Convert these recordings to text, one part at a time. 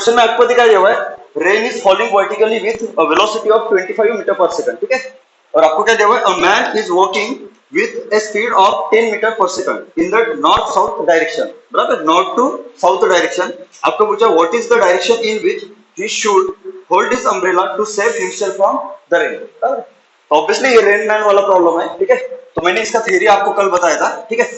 Question में आपको दिखाया हुआ है rain is falling vertically with a velocity of 25 metre per second, ठीक है। और आपको क्या दिया हुआ है, a man is walking with a speed of 10 metre per second in the north south direction, बराबर, नॉर्थ टू साउथ डायरेक्शन। आपको पूछा what is the direction in which he should hold his umbrella to save himself from the rain, बराबर। Obviously ये rain man वाला problem है, ठीक है। तो मैंने इसका थ्योरी आपको कल बताया था, ठीक है,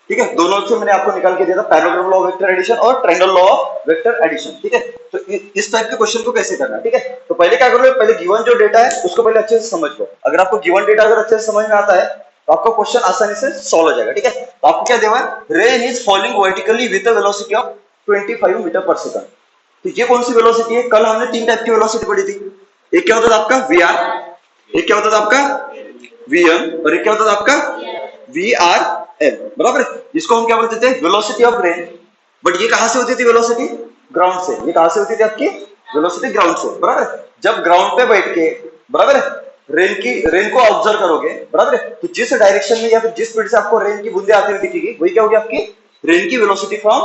ठीक है। दोनों से मैंने आपको निकाल के दिया था, parallelogram law of vector addition और triangle law of vector addition, ठीक है। तो इस टाइप के क्वेश्चन को कैसे करना है, ठीक है। तो पहले क्या करो, पहले गिवन जो डेटा है उसको पहले अच्छे से समझ लो। अगर आपको गिवन डेटा अगर अच्छे से समझ में आता है तो आपका क्वेश्चन आसानी से सॉल्व हो जाएगा, ठीक है। तो आपको क्या दिया है, rain is falling vertically with a velocity of 25 metre per second. तो ये कौन सी वेलोसिटी है, कल हमने तीन टाइप की वेलोसिटी पढ़ी थी। एक क्या होता था आपका वीआर, एक क्या होता था आपका वीएम, और एक क्या होता था आपका वीआरएल, बराबर। इसको हम क्या बोलते थे, वेलोसिटी ऑफ रेन। बट ये कहां से होती थी वेलोसिटी, ग्राउंड से। ये कहां से होती थी आपकी वेलोसिटी, ग्राउंड से, बराबर। जब ग्राउंड पे बैठ के, बराबर, रेन को ऑब्जर्व करोगे, बराबर, तो जिस डायरेक्शन में या फिर जिस स्पीड से आपको रेन की बूंदे आती हुई दिखेगी वही क्या होगी आपकी रेन की वेलोसिटी फ्रॉम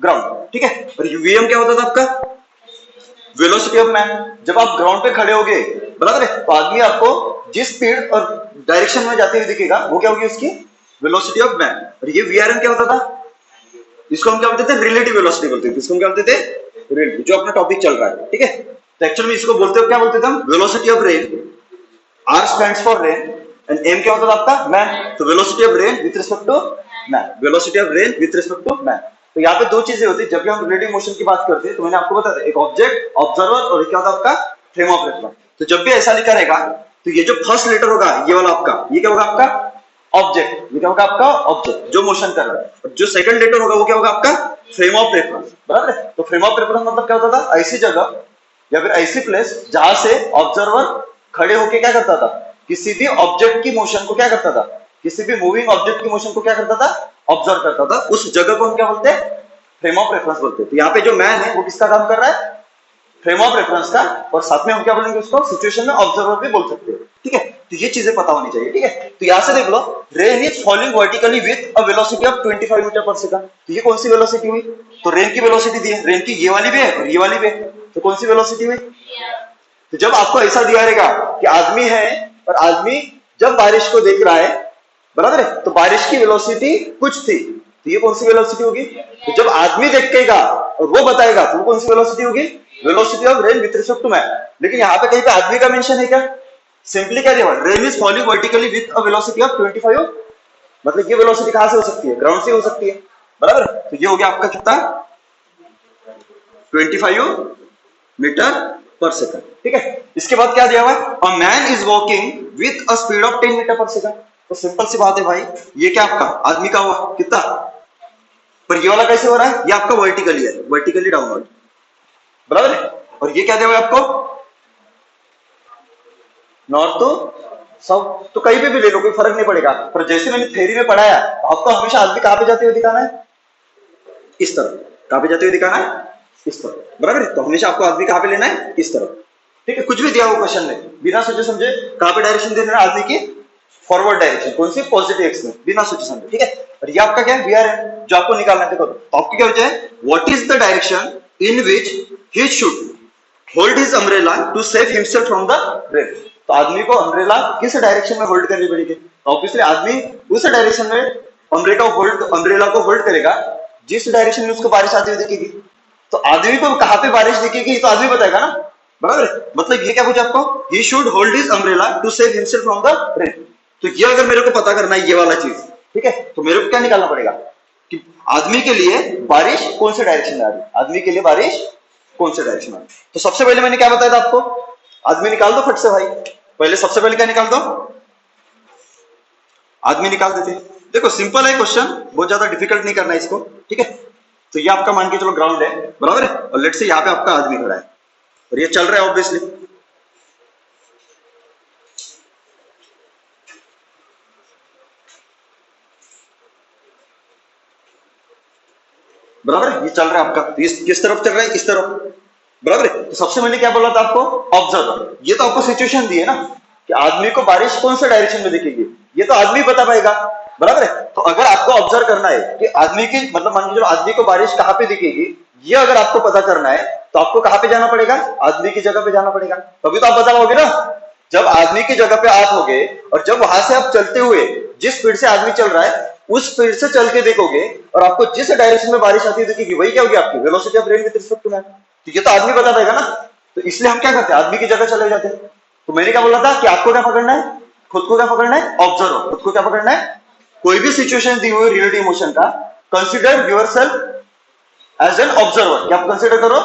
ग्राउंड, ठीक है। और वीएम क्या होता था आपका वेलोसिटी ऑफ मैन। जब आप ग्राउंड पे खड़े होगे, बराबर है, तो आदमी आपको जिस स्पीड और डायरेक्शन में जाते हुए दिखेगा वो क्या होगी उसकी वेलोसिटी ऑफ मैन। और ये वीआरएम क्या होता था, इसको हम क्या बोलते थे, रिलेटिव वेलोसिटी बोलते थे। इसको हम क्या बोलते थे, रिलेटिव, जो अपना टॉपिक चल रहा है, ठीक है। तो एक्चुअली इसको बोलते हो, क्या बोलते थे हम, velocity of rain. R stands for rain and M क्या होता था आपका मैन। तो velocity of rain with respect to man, velocity of rain with respect to man. तो यहाँ पे दो चीजें होती है जब भी हम रिलेटिव मोशन की बात करते हैं। तो मैंने आपको बताया एक ऑब्जेक्ट, ऑब्जर्वर, और क्या होता है आपका फ्रेम ऑफ रेफरेंस। तो जब भी ऐसा लिखा रहेगा तो ये जो फर्स्ट लेटर होगा ये वाला आपका, ये क्या होगा आपका ऑब्जेक्ट, ये क्या होगा आपका ऑब्जेक्ट जो मोशन कर रहा है। और जो सेकंड लेटर होगा वो क्या होगा आपका फ्रेम ऑफ रेफरेंस, बराबर है। तो फ्रेम ऑफ रेफरेंस मतलब क्या होता था, ऐसी जगह या फिर ऐसी प्लेस जहां से ऑब्जर्वर खड़े होके क्या करता था, किसी भी ऑब्जेक्ट की मोशन को क्या करता था, किसी भी मूविंग ऑब्जेक्ट की मोशन को क्या करता था, ऑब्जर्व करता था। उस जगह को हम क्या बोलते हैं, फ्रेम ऑफ रेफरेंस बोलते हैं। तो यहाँ पे जो मैन है वो किसका काम कर रहा है, फ्रेम ऑफ रेफरेंस का। और साथ में हम क्या बोलेंगे उसको, सिचुएशन में ऑब्जर्वर भी बोल सकते हैं, ठीक है। तो ये चीजें पता होनी चाहिए, ठीक है। तो यहां से देख लो, rain is falling vertically with a velocity of 25 metre per second. तो ये कौन सी वेलोसिटी हुई, तो रेन की वेलोसिटी दी है, रेन की ये वाली भी है और ये वाली भी है। तो कौन सी वेलोसिटी हुई, तो जब आपको ऐसा दिया रहेगा कि आदमी है और आदमी जब बारिश को देख रहा है, बराबर है, तो बारिश की वेलोसिटी कुछ थी, तो ये कौन सी वेलोसिटी होगी। तो जब आदमी देखेगा और वो बताएगा तो वो कौन सी वेलोसिटी होगी, velocity of rain with respect to man. लेकिन यहाँ पे कहीं पे आदमी का मेंशन है क्या, सिंपली क्या दिया, rain is falling vertically with a velocity of 25। मतलब ये वेलोसिटी कहां से हो सकती है, ग्राउंड से हो सकती है, बराबर। तो ये हो गया आपका कितना 25 मीटर पर सेकंड, ठीक है। इसके बाद क्या दिया हुआ है, a man is walking with a speed of 10 metre per second. तो सिंपल सी बात है भाई, ये क्या आपका आदमी का हुआ कितना, पर ये वाला कैसे हो रहा है, ये आपका वर्टिकली है, वर्टिकली डाउनवर्ड, बराबर है। और ये क्या दिया हुआ है आपको, नॉर्थ टू साउथ। तो कहीं पे भी ले लो कोई फर्क नहीं पड़ेगा। पर जैसे मैंने थ्योरी में पढ़ाया तो आपको हमेशा आदमी कहां पे जाते हुए दिखाना है, इस तरफ। कहां पे जाते हुए दिखाना है, इस तरफ, बराबर है। तो हमेशा आपको आदमी कहां पे लेना है, इस तरफ, ठीक है। कुछ भी दिया हो क्वेश्चन में, बिना सोचे समझे कहां पे डायरेक्शन देना है आदमी की, फॉरवर्ड डायरेक्शन, कौन सी, पॉजिटिव एक्स में, बिना सोचे समझे, ठीक है। और ये आपका क्या है, वीआर है, जो आपको निकालना है। देखो तो आपकी क्या बचा है, what is the direction in which he should hold his umbrella to save himself from the rain. तो आदमी को अम्ब्रेला किस डायरेक्शन में होल्ड करनी पड़ेगी, तो ऑब्वियसली आदमी उस डायरेक्शन में अम्ब्रेला को होल्ड करेगा जिस डायरेक्शन में उसको बारिश आती हुई दिखेगी। तो आदमी को कहां पे बारिश दिखेगी तो आदमी बताएगा ना, बराबर। मतलब ये क्या पूछा आपको, he should hold his umbrella to save himself from the rain. तो ये अगर मेरे को पता करना है ये वाला चीज, ठीक है, तो मेरे को क्या निकालना पड़ेगा कि आदमी के लिए बारिश कौन से डायरेक्शन में आ रही है, आदमी के लिए बारिश कौन से डायरेक्शन में। तो सबसे पहले मैंने क्या बताया था आपको, आदमी निकाल दो फट से भाई। पहले सबसे पहले क्या निकाल दो, आदमी निकाल देते। देखो सिंपल है क्वेश्चन, बहुत ज्यादा डिफिकल्ट नहीं करना है इसको, ठीक है। तो ये आपका मान के चलो ग्राउंड है, बराबर है, और लेट से यहाँ पे आपका आदमी खड़ा है और ये चल रहा है ऑब्वियसली, बराबर है, ये चल रहा है आपका। तो किस तरफ चल रहा है, इस तरफ, बराबर है। तो सबसे मैंने क्या बोला था आपको, ऑब्जर्वर। ये तो आपको सिचुएशन दी है ना कि आदमी को बारिश कौन से डायरेक्शन में दिखेगी, ये तो आदमी बता पाएगा, बराबर है। तो अगर आपको ऑब्जर्व करना है कि आदमी की, मतलब मान लीजिए आदमी को बारिश कहां पे दिखेगी, ये अगर आपको पता करना है तो आपको कहां पे जाना पड़ेगा, आदमी की जगह पे जाना पड़ेगा, तभी तो आप बता पाओगे ना। जब आदमी की जगह पे आप होगे और जब वहां से आप चलते हुए जिस स्पीड से आदमी चल रहा है उस स्पीड से चल के देखोगे और आपको जिस डायरेक्शन में बारिश आती है दिखेगी, वही क्या होगी आपकी velocity of rain with respect to man. तो ये तो आदमी बता देगा ना, तो इसलिए हम क्या करते हैं, आदमी की जगह चले जाते हैं। तो मैंने क्या बोला था कि आपको क्या पकड़ना है, खुद को क्या पकड़ना है, ऑब्जर्वर, खुद को क्या पकड़ना है, कोई भी सिचुएशन दी हुई रिलेटिव मोशन का consider yourself as an observer, क्या कंसिडर करो,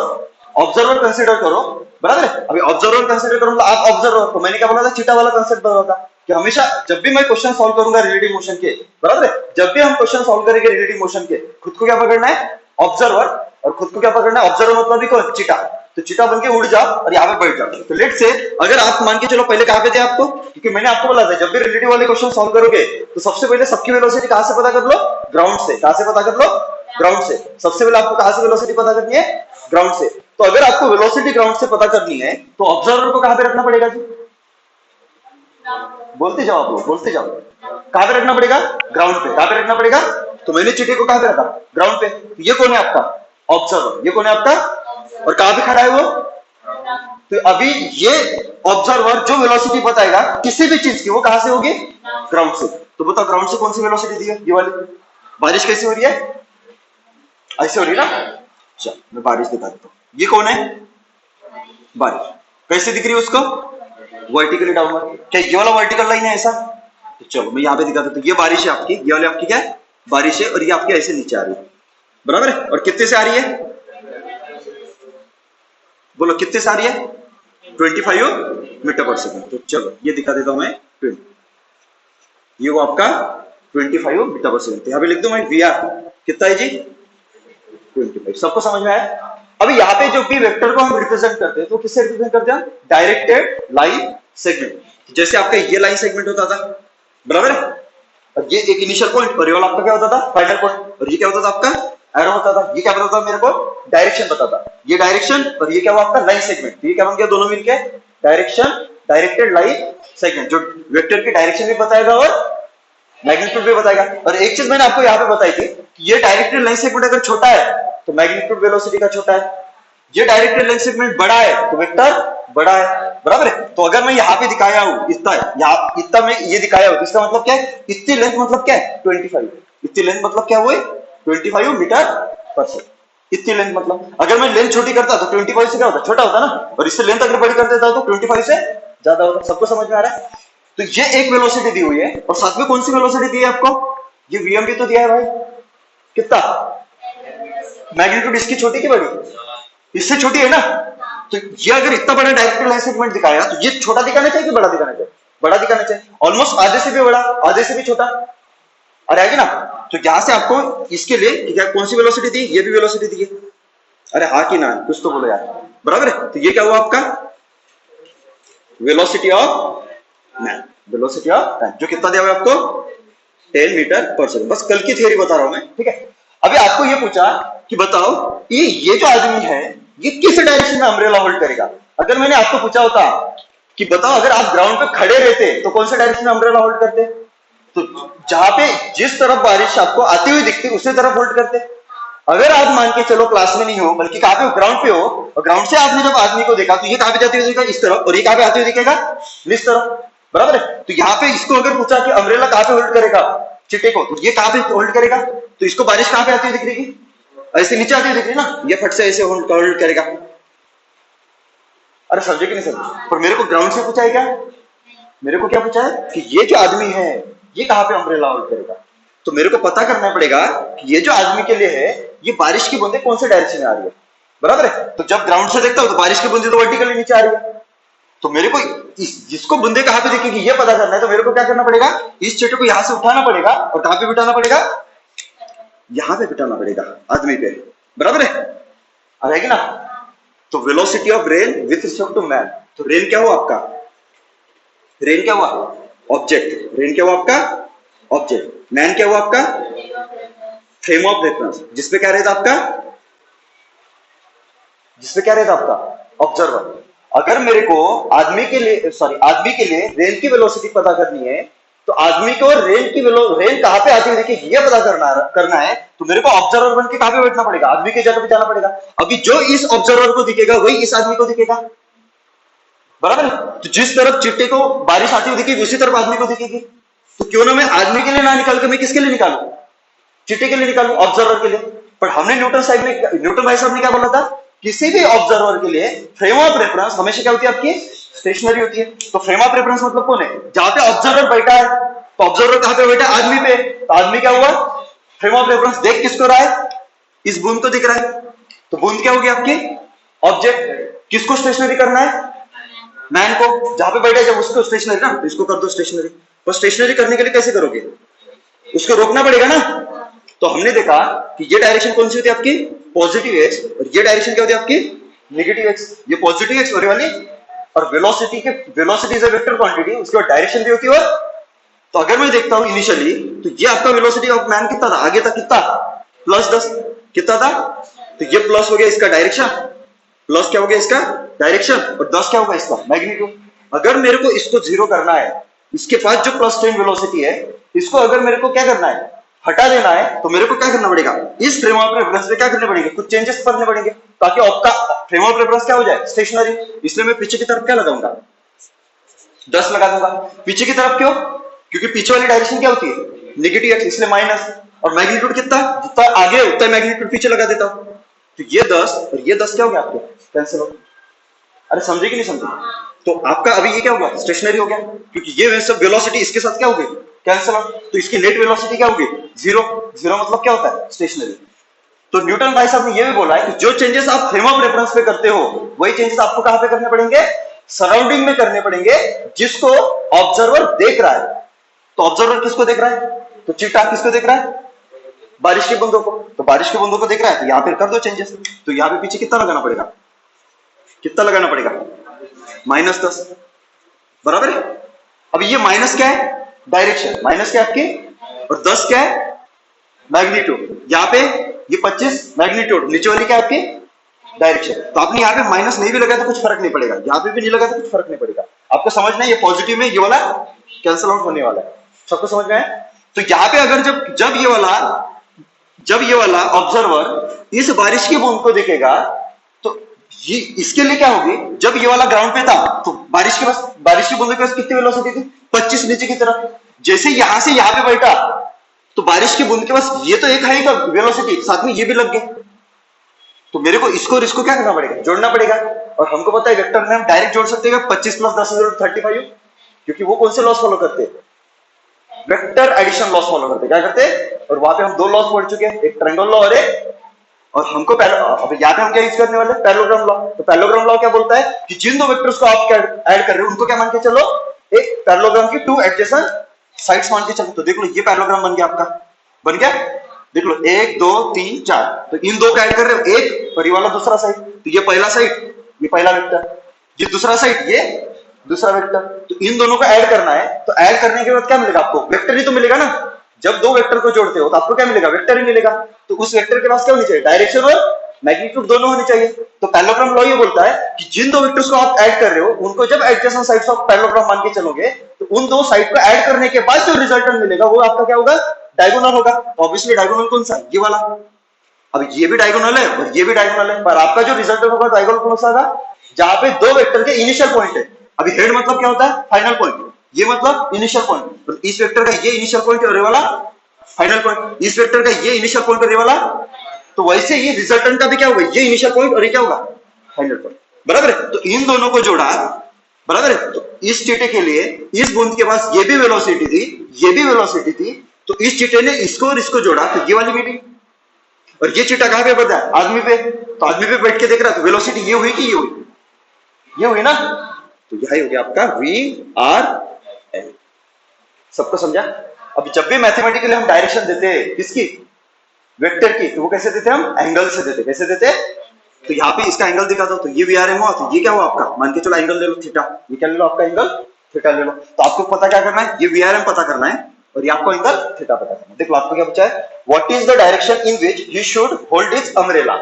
ऑब्जर्वर कंसिडर करो, बराबर है। अभी ऑब्जर्वर कंसिडर करो मतलब आप ऑब्जर्वर, तो मैंने क्या बोला था, चीटा वाला कंसेप्ट बोला था कि हमेशा जब भी मैं क्वेश्चन सॉल्व करूंगा रिलेटिव मोशन के, बराबर है, जब भी हम क्वेश्चन सॉल्व करेंगे रिलेटिव मोशन के, खुद को क्या पकड़ना है, ऑब्जर्वर, और खुद को क्या पकड़ना है, ऑब्जर्वर मतलब भी कौन, चीटा। तो चीटा बन के उड़ जाओ और यहाँ पे बैठ जाओ। तो लेट से अगर आप मान के चलो पहले कहां पे थे आपको, क्योंकि मैंने आपको बोला था जब भी रिलेटिव वाले क्वेश्चन सॉल्व करोगे तो सबसे पहले सबकी वेलोसिटी कहां से पता कर लो, ग्राउंड से। कहां से पता कर लो, ग्राउंड से। सबसे पहले आपको कहां से वेलोसिटी पता करनी है, ग्राउंड से। तो अगर आपको वेलोसिटी ग्राउंड से पता करनी है तो ऑब्जर्वर को कहां पे रखना पड़ेगा जी, बोलते जाओ आप लोग, बोलते जाओ, कहां पे रखना पड़ेगा, ग्राउंड पे। कहां पे रखना पड़ेगा, तो मैंने चीटे को कहां पे रखा, ग्राउंड पे। तो ये कौन है आपका, ऑब्जर्वर, ये कौन है आपका, और कहां पे खड़ा है वो, तो अभी ये ऑब्जर्वर जो वेलोसिटी बताएगा किसी भी चीज की वो कहां से होगी, ग्राउंड से। तो बताओ ग्राउंड से कौन सी वेलोसिटी दी है, ये वाली। बारिश कैसी हो रही है, ऐसे हो रही है ना। चल मैं बारिश दिखा देता हूं, ये कौन है, बारिश। कैसे दिख रही है उसको, वर्टिकली डाउनवर्ड। क्या ये वाला वर्टिकल लाइन है ऐसा, तो चलो मैं यहाँ पे दिखा देता हूं। ये बारिश है आपकी, ये वाली आपकी क्या है, बारिश है, और ये आपके ऐसे नीचे आ रही है, बराबर है। और कितने से आ रही है, बोलो कितने से आ रही है, 25 मीटर पर सेकंड। तो चलो ये दिखा देता हूं मैं 20, ये वो आपका 25 मीटर पर सेकंड। यहाँ पे लिख दो मैं वी आर कितना है जी, 25। सबको समझ में आया। अभी यहाँ पे जो भी वेक्टर को हम रिप्रेजेंट करते हैं तो किससे रिप्रेजेंट करते हैं, डायरेक्टेड लाइन सेगमेंट। जैसे आपका ये लाइन सेगमेंट होता था, बराबर है, और ये एक इनिशियल पॉइंट, और ये वाला आपका क्या होता था, फाइनल पॉइंट, और ये क्या होता था आपका एरो होता था। ये क्या बताता था मेरे को, डायरेक्शन बताता, ये डायरेक्शन, और ये क्या हुआ आपका लाइन सेगमेंट। ये क्या बन गया, दोनों मिलके डायरेक्शन, डायरेक्टेड लाइन सेगमेंट, जो वेक्टर की डायरेक्शन भी बताएगा और मैग्नीट्यूड भी बताएगा। और एक चीज मैंने आपको यहाँ पे बताई थी कि ये डायरेक्टेड लाइन सेगमेंट अगर छोटा है तो मैग्नीट्यूड वेलोसिटी का छोटा है, ये डायरेक्टेड लाइन सेगमेंट बड़ा है तो वेक्टर बड़ा है, बराबर है। तो अगर मैं यहाँ पे दिखाया हूँ इतना, यहाँ इतना मैं ये दिखाया हूँ, तो इसका मतलब क्या है, इतनी लेंथ मतलब क्या है, 25। इतनी लेंथ मतलब क्या हुआ, 25 मीटर पर सेकंड। इतनी लेंथ मतलब, अगर मैं लेंथ छोटी करता तो 25 से क्या होता, छोटा होता ना, और इससे लेंथ अगर बड़ी कर देता तो 25 से ज्यादा होता। सबको समझ में आ रहा है। तो ये एक वेलोसिटी दी हुई है, और साथ में कौन सी वेलोसिटी दी है आपको, ये वीएम भी तो दिया है भाई, कितना, मैग्नीट्यूड इसकी छोटी की बड़ी, इससे छोटी है ना। तो ये अगर इतना बड़ा डायरेक्टेड लाइन सेगमेंट दिखाया तो ये छोटा दिखाना चाहिए कि बड़ा दिखाना चाहिए, बड़ा दिखाना चाहिए, ऑलमोस्ट आधे से भी बड़ा, आधे से भी छोटा, अरे आएगी ना। तो यहां से आपको इसके लिए क्या कौन सी वेलोसिटी दी, ये भी वेलोसिटी दी है, अरे हाँ कि ना, कुछ तो बोलो यार, बराबर है। तो ये क्या हुआ आपका velocity of man, velocity of man, जो कितना दिया हुआ आपको 10 मीटर पर सेकंड। बस कल की थ्योरी बता रहा हूं मैं, ठीक है। अभी आपको ये पूछा कि बताओ ये जो आदमी है ये किस डायरेक्शन में अम्ब्रेला होल्ड करेगा। अगर मैंने आपको पूछा होता कि बताओ अगर आप ग्राउंड पे खड़े रहते तो कौन सा डायरेक्शन में अम्ब्रेला होल्ड करते, तो जहां पे जिस तरफ बारिश आपको आती हुई दिखती उसी तरफ होल्ड करते। अगर आप मान के चलो क्लास में नहीं हो बल्कि कहां पे हो, ग्राउंड पे हो, और ग्राउंड से आपने जब आदमी को देखा तो ये कहां पे जाती हुई दिखेगा, इस तरफ, और ये कहां पे आती हुई दिखेगा, इस तरफ, बराबर है। तो यहाँ पे इसको अगर पूछा कि अम्ब्रेला कहां पे होल्ड करेगा चिट्टे को, तो ये कहां पे होल्ड करेगा, तो इसको बारिश कहां पे आती हुई दिख रही, ऐसे नीचे आती हुई दिख रही ना, ये फट से ऐसे होल्ड करेगा। अरे समझे कि नहीं समझे, पर मेरे को ग्राउंड से पूछा है क्या, मेरे को क्या पूछा है कि ये जो आदमी है ये कहां पे अम्ब्रेला होल्ड करेगा। तो मेरे को पता करना पड़ेगा कि ये जो आदमी के लिए है ये बारिश की बूंदे कौन से डायरेक्शन में आ रही है, बराबर है। तो जब ग्राउंड से देखता हूं तो बारिश की बूंदे तो वर्टिकली नीचे आ रही है, तो मेरे को जिसको बूंदे कहां पे दिखेगी ये पता करना है। तो मेरे को क्या करना पड़ेगा, इस चीटे को यहां से उठाना पड़ेगा और कहां पे बिठाना पड़ेगा, यहां पे बिठाना पड़ेगा आदमी पे, बराबर है, आ जाएगी ना। तो velocity of rain with respect to man, तो रेन क्या हुआ आपका, रेन क्या हुआ ऑब्जेक्ट, रेन क्या हुआ आपका ऑब्जेक्ट, मैन क्या हुआ आपका फ्रेम ऑफ रेफरेंस, जिसपे क्या रहता आपका, जिसपे क्या रहता आपका ऑब्जर्वर। अगर मेरे को आदमी के लिए, सॉरी आदमी के लिए रेन की वेलोसिटी पता करनी है तो आदमी को रेन कहाँ पे आती हुई दिखेगी ये पता करना है तो मेरे को ऑब्जर्वर बन के कहाँ पे बैठना पड़ेगा, आदमी की जगह पे जाना पड़ेगा। अभी जो इस ऑब्जर्वर को दिखेगा वही इस आदमी को दिखेगा, बराबर। तो जिस तरफ चिट्टे को बारिश आती हुई दिखेगी उसी तरफ आदमी को दिखेगी। तो क्यों ना मैं आदमी के लिए ना निकाल के मैं किसके लिए निकालू, चिट्टे के लिए निकालू, ऑब्जर्वर के लिए। पर हमने न्यूटन भाई साहब ने क्या बोला था, किसी भी ऑब्जर्वर के लिए फ्रेम ऑफ रेफरेंस हमेशा क्या होती है आपकी, स्टेशनरी होती है। तो फ्रेम ऑफ रेफरेंस मतलब कौन है, जहां पे ऑब्जर्वर बैठा है, तो ऑब्जर्वर कहां पे बैठा है, आदमी पे। तो आदमी क्या हुआ, फ्रेम ऑफ रेफरेंस देख किसको रहा है, इस बूंद को दिख रहा है। तो बूंद क्या होगी आपकी, ऑब्जेक्ट। किसको स्टेशनरी करना है, मैन को, जहां पे बैठा है जब उसको स्टेशनरी ना, इसको कर दो स्टेशनरी। तो स्टेशनरी करने के लिए कैसे करोगे, उसको रोकना पड़ेगा ना। तो हमने देखा कि ये डायरेक्शन कौन सी होती है आपकी, पॉजिटिव एक्स, और ये डायरेक्शन क्या होती है आपकी, नेगेटिव एक्स। ये पॉजिटिव एक्स होने वाली, और velocity is a vector quantity, उसके बाद डायरेक्शन भी होती है। तो अगर मैं देखता हूं इनिशियली, तो ये आपका वेलोसिटी ऑफ मैन कितना था, आगे था कितना, +10 कितना था। तो ये प्लस हो गया इसका डायरेक्शन, प्लस क्या हो गया इसका डायरेक्शन, और 10 क्या होगा इसका मैग्नीट्यूड। अगर मेरे को इसको 0 करना है, इसके पास जो +10 वेलोसिटी है, इसको अगर मेरे को क्या करना है, हटा देना है, तो मेरे को क्या करना पड़ेगा, इस फ्रेम ऑफ रेफरेंस में क्या करने पड़ेंगे, कुछ चेंजेस करने पड़ेंगे, ताकि आपका फ्रेम ऑफ रेफरेंस क्या हो जाए, स्टेशनरी। इसलिए मैं पीछे की तरफ क्या लगाऊंगा, 10 लगा दूंगा। पीछे की तरफ क्यों, क्योंकि पीछे वाली डायरेक्शन क्या होती है, नेगेटिव एक्स, इसलिए माइनस। और मैग्नीट्यूड कितना, जितना आगे उतना मैग्नीट्यूड पीछे लगा देता हूं। तो ये 10 और ये 10 क्या हो गया आपको, कैंसिल हो। अरे समझे कि नहीं समझे। तो आपका अभी ये क्या हो गया, स्टेशनरी हो गया, क्योंकि ये सब वेलोसिटी इसके साथ क्या हो गई, कैंसिल आउट। तो इसकी नेट वेलोसिटी क्या होगी, 0। 0 मतलब क्या होता है, स्टेशनरी। तो न्यूटन भाई साहब ने ये भी बोला है कि जो चेंजेस आप फ्रेम ऑफ रेफरेंस पे करते हो, वही चेंजेस आपको कहां पे करने पड़ेंगे, सराउंडिंग में करने पड़ेंगे, जिसको ऑब्जर्वर देख रहा है। तो ऑब्जर्वर किसको देख रहा है, तो चीटा किसको देख रहा है, बारिश की बूंदों को। तो बारिश की बूंदों को देख रहा है, तो यहां पे कर दो चेंजेस। तो यहां पे पीछे कितना लगाना पड़ेगा, कितना लगाना पड़ेगा, -10, बराबर है। अब ये माइनस क्या है, डायरेक्शन, माइनस क्या है आपकी, और 10 क्या है, मैग्नीट्यूड। यहाँ पे ये 25 मैग्नीट्यूड, नीचे वाली क्या है आपकी, डायरेक्शन। तो आपने यहाँ पे माइनस नहीं भी लगा तो कुछ फर्क नहीं पड़ेगा, यहाँ पे भी नहीं लगा तो कुछ फर्क नहीं पड़ेगा। आपको समझ में है, ये पॉजिटिव में ये वाला कैंसिल आउट होने वाला है, सबको समझ में है। तो यहाँ पे अगर जब ये वाला ऑब्जर्वर इस बारिश की बूंद को देखेगा, तो ये इसके लिए क्या होगी, जब ये वाला ग्राउंड पे था तो बारिश की बूंद के पास कितनी वेलोसिटी थी, 25 नीचे की तरफ। जैसे यहां से यहां पे बैठा, तो बारिश की बूंद के पास ये तो एक है ही वेलोसिटी, साथ में ये भी लग गए। तो मेरे को इसको क्या करना पड़ेगा, जोड़ना पड़ेगा। और हमको पता है वेक्टर में हम डायरेक्ट जोड़ सकते हैं 25 + 10 = 35, क्योंकि वो कौन से लॉस फॉलो करते हैं, वेक्टर एडिशन लॉस फॉलो करते, क्या करते हैं। और वहां पे हम 2 लॉस पढ़ चुके हैं, एक ट्रायंगल लॉ और हमको अब यहाँ पे हम क्या यूज करने वाले, पैरेललोग्राम लॉ। तो पैरेललोग्राम लॉ क्या बोलता है कि जिन 2 वेक्टर्स को आप ऐड कर रहे हो, उनको क्या मान के चलो, एक पैरेललोग्राम की 2 एडजेसेंट साइड्स मान के चलो। तो देख लो ये पैरेललोग्राम बन गया आपका, बन गया, देख लो 1 2 3 4। तो इन 2 का ऐड कर रहे हो, एक और ये वाला दूसरा साइड। तो ये पहला साइड, ये पहला वेक्टर, ये दूसरा साइड, ये दूसरा वेक्टर। तो इन दोनों को ऐड करना है। तो ऐड करने के बाद क्या मिलेगा आपको, वेक्टर ही तो मिलेगा ना। जब 2 वेक्टर को जोड़ते हो तो आपको क्या मिलेगा, वेक्टर ही मिलेगा। तो उस वेक्टर के पास क्या होनी चाहिए, डायरेक्शन और मैग्नीट्यूड दोनों होनी चाहिए। तो पैरेललोग्राम लॉ ये बोलता है कि जिन 2 वेक्टर्स को आप ऐड कर रहे हो, उनको जब एडजेसेंट साइड्स ऑफ पैरेललोग्राम मान के चलोगे, तो उन 2 साइड को ऐड करने के बाद जो रिजल्टेंट मिलेगा वो आपका क्या होगा, डायगोनल होगा। ऑब्वियसली डायगोनल कौन सा, ये वाला। अब ये भी डायगोनल है और ये भी डायगोनल है, पर आपका जो रिजल्टेंट होगा डायगोनल कौन सा होगा, जहां पे 2 वेक्टर के इनिशियल पॉइंट है। अभी हेड मतलब क्या होता है, फाइनल पॉइंट, ये मतलब इनिशियल पॉइंट। तो इस वेक्टर का ये इनिशियल पॉइंट और ये वाला फाइनल पॉइंट, इस वेक्टर का ये इनिशियल पॉइंट और ये वाला। तो वैसे ये रिजल्टेंट का भी क्या होगा, ये इनिशियल पॉइंट और ये क्या होगा, फाइनल पॉइंट, बराबर है। तो इन दोनों को जोड़ा, बराबर है। तो इस चीटे के लिए इस बूंद के पास ये भी वेलोसिटी थी, ये भी वेलोसिटी थी। तो इस चीटे ने इसको और इसको जोड़ा, तो ये वाली भी थी। और ये चीटा कहां पे बता है, आदमी पे। तो आदमी पे बैठ के देख रहा है, तो वेलोसिटी ये हुई कि ये हुई, ये हुई ना। तो यही हो गया आपका VRL। सबको समझा। अब जब भी मैथमेटिकली हम डायरेक्शन देते हैं किसकी, वेक्टर की, तो वो कैसे देते, हम एंगल से देते। कैसे देते, तो यहाँ पे इसका एंगल दिखा दो, तो ये VRM हुआ। तो ये क्या हुआ आपका, मान के चलो एंगल ले लो थीटा, ये क्या ले लो आपका एंगल थीटा ले लो। तो आपको पता क्या करना है, ये VRM पता करना है और ये आपको एंगल थीटा पता करना है। देखो आपको क्या पूछा है, what is the direction in which he should hold his umbrella,